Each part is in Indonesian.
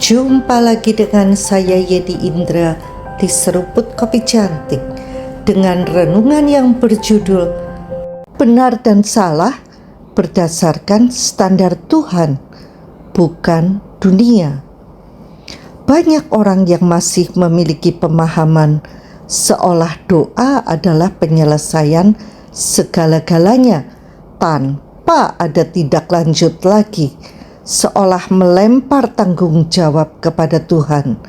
Jumpa lagi dengan saya Yedi Indra di Seruput Kopi Cantik dengan renungan yang berjudul Benar dan Salah berdasarkan standar Tuhan, bukan dunia. Banyak orang yang masih memiliki pemahaman seolah doa adalah penyelesaian segala-galanya tanpa ada tindak lanjut lagi, seolah melempar tanggung jawab kepada Tuhan.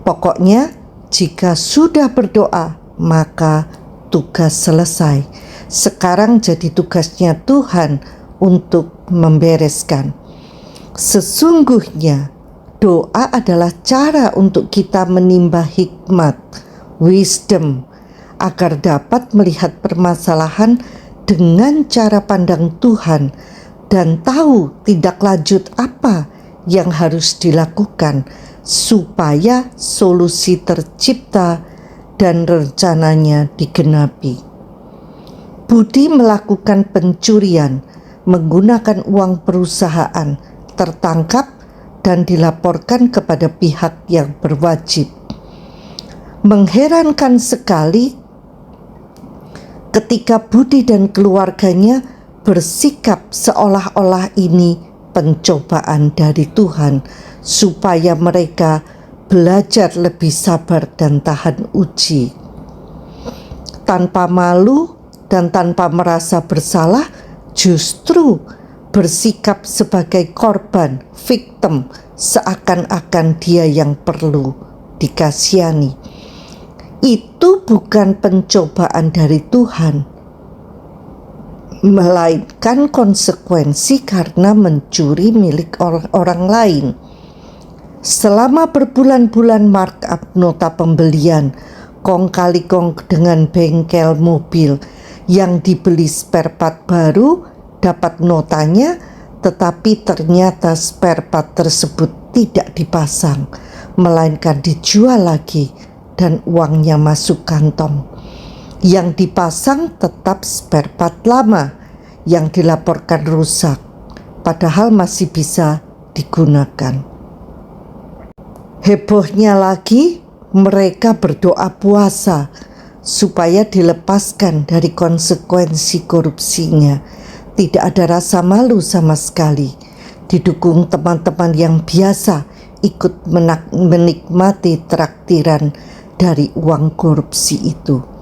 Pokoknya jika sudah berdoa maka tugas selesai. Sekarang jadi tugasnya Tuhan untuk membereskan. Sesungguhnya doa adalah cara untuk kita menimba hikmat, wisdom, agar dapat melihat permasalahan dengan cara pandang Tuhan dan tahu tindak lanjut apa yang harus dilakukan supaya solusi tercipta dan rencananya digenapi. Budi melakukan pencurian menggunakan uang perusahaan, tertangkap dan dilaporkan kepada pihak yang berwajib. Mengherankan sekali ketika Budi dan keluarganya bersikap seolah-olah ini pencobaan dari Tuhan supaya mereka belajar lebih sabar dan tahan uji. Tanpa malu dan tanpa merasa bersalah, justru bersikap sebagai korban, victim, seakan-akan dia yang perlu dikasihani. Itu bukan pencobaan dari Tuhan, melainkan konsekuensi karena mencuri milik orang lain. Selama berbulan-bulan markup nota pembelian, kong kali kong dengan bengkel mobil yang dibeli spare part baru dapat notanya, tetapi ternyata spare part tersebut tidak dipasang, melainkan dijual lagi dan uangnya masuk kantong. Yang dipasang tetap spare part lama yang dilaporkan rusak, padahal masih bisa digunakan. Hebohnya lagi, mereka berdoa puasa supaya dilepaskan dari konsekuensi korupsinya. Tidak ada rasa malu sama sekali, didukung teman-teman yang biasa ikut menikmati traktiran dari uang korupsi itu.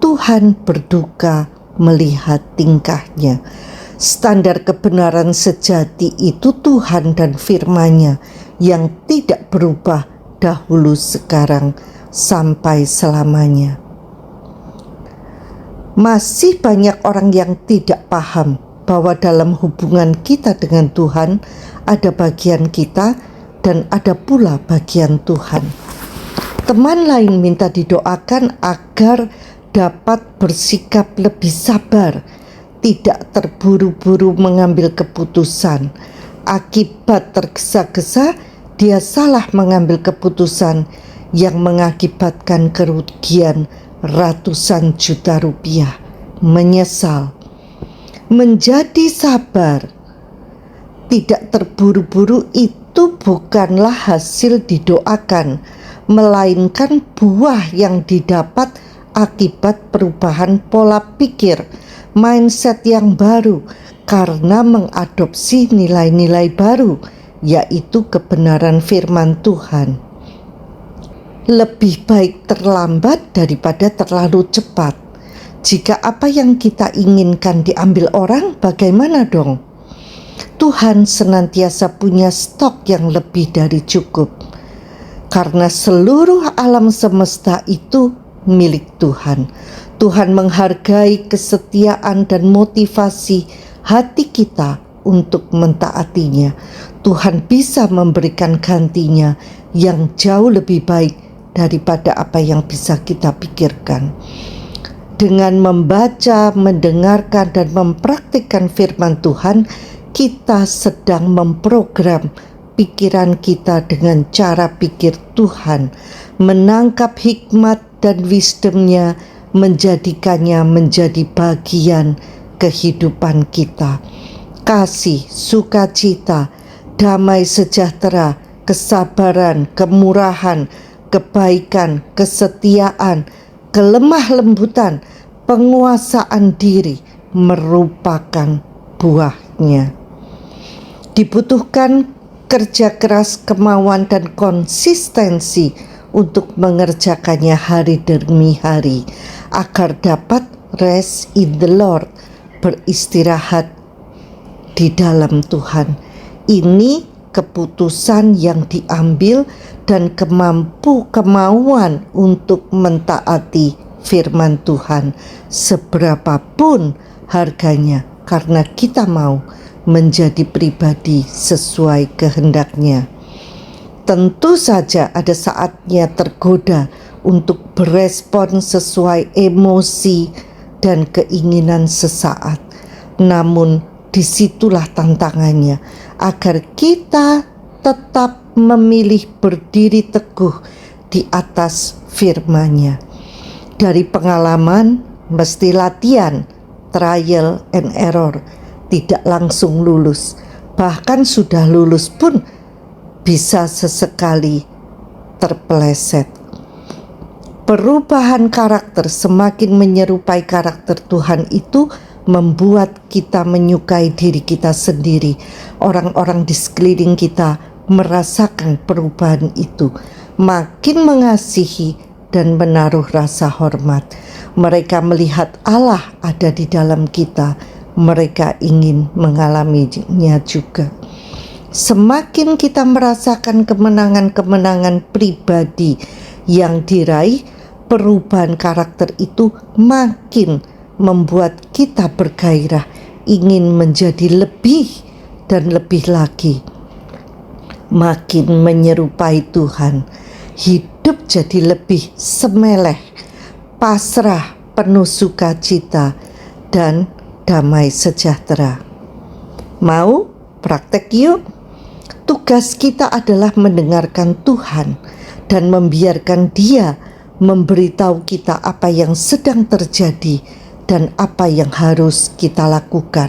Tuhan berduka melihat tingkahnya. Standar kebenaran sejati itu Tuhan dan firman-Nya yang tidak berubah dahulu, sekarang, sampai selamanya. Masih banyak orang yang tidak paham bahwa dalam hubungan kita dengan Tuhan ada bagian kita dan ada pula bagian Tuhan. Teman lain minta didoakan agar dapat bersikap lebih sabar, tidak terburu-buru mengambil keputusan. Akibat tergesa-gesa, dia salah mengambil keputusan yang mengakibatkan kerugian ratusan juta rupiah. Menyesal. Menjadi sabar, tidak terburu-buru itu bukanlah hasil didoakan, melainkan buah yang didapat akibat perubahan pola pikir, mindset yang baru karena mengadopsi nilai-nilai baru, yaitu kebenaran firman Tuhan. Lebih baik terlambat daripada terlalu cepat. Jika apa yang kita inginkan diambil orang, bagaimana dong? Tuhan senantiasa punya stok yang lebih dari cukup, karena seluruh alam semesta itu milik Tuhan. Tuhan menghargai kesetiaan dan motivasi hati kita untuk mentaatinya. Tuhan bisa memberikan gantinya yang jauh lebih baik daripada apa yang bisa kita pikirkan. Dengan membaca, mendengarkan, dan mempraktikkan firman Tuhan, kita sedang memprogram pikiran kita dengan cara pikir Tuhan, menangkap hikmat dan wisdom-Nya, menjadikannya menjadi bagian kehidupan kita. Kasih, sukacita, damai sejahtera, kesabaran, kemurahan, kebaikan, kesetiaan, kelemah lembutan, penguasaan diri merupakan buahnya. Dibutuhkan kerja keras, kemauan, dan konsistensi untuk mengerjakannya hari demi hari agar dapat rest in the Lord, beristirahat di dalam Tuhan. Ini keputusan yang diambil dan kemauan untuk mentaati firman Tuhan seberapapun harganya, karena kita mau menjadi pribadi sesuai kehendaknya. Tentu saja ada saatnya tergoda untuk berespon sesuai emosi dan keinginan sesaat. Namun disitulah tantangannya, agar kita tetap memilih berdiri teguh di atas firman-Nya. Dari pengalaman, mesti latihan, trial and error, tidak langsung lulus. Bahkan sudah lulus pun bisa sesekali terpeleset. Perubahan karakter semakin menyerupai karakter Tuhan itu membuat kita menyukai diri kita sendiri. Orang-orang di sekeliling kita merasakan perubahan itu, makin mengasihi dan menaruh rasa hormat. Mereka melihat Allah ada di dalam kita. Mereka ingin mengalaminya juga. Semakin kita merasakan kemenangan-kemenangan pribadi yang diraih, perubahan karakter itu makin membuat kita bergairah, ingin menjadi lebih dan lebih lagi. Makin menyerupai Tuhan, hidup jadi lebih semeleh, pasrah, penuh sukacita, dan damai sejahtera. Mau praktek yuk? Tugas kita adalah mendengarkan Tuhan dan membiarkan Dia memberitahu kita apa yang sedang terjadi dan apa yang harus kita lakukan.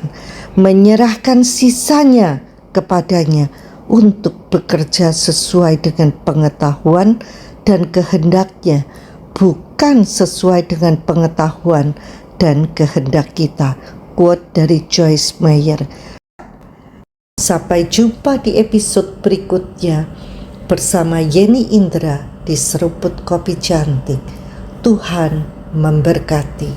Menyerahkan sisanya kepadanya untuk bekerja sesuai dengan pengetahuan dan kehendak-Nya, bukan sesuai dengan pengetahuan dan kehendak kita. Quote dari Joyce Meyer. Sampai jumpa di episode berikutnya bersama Yeni Indra di Seruput Kopi Cantik. Tuhan memberkati.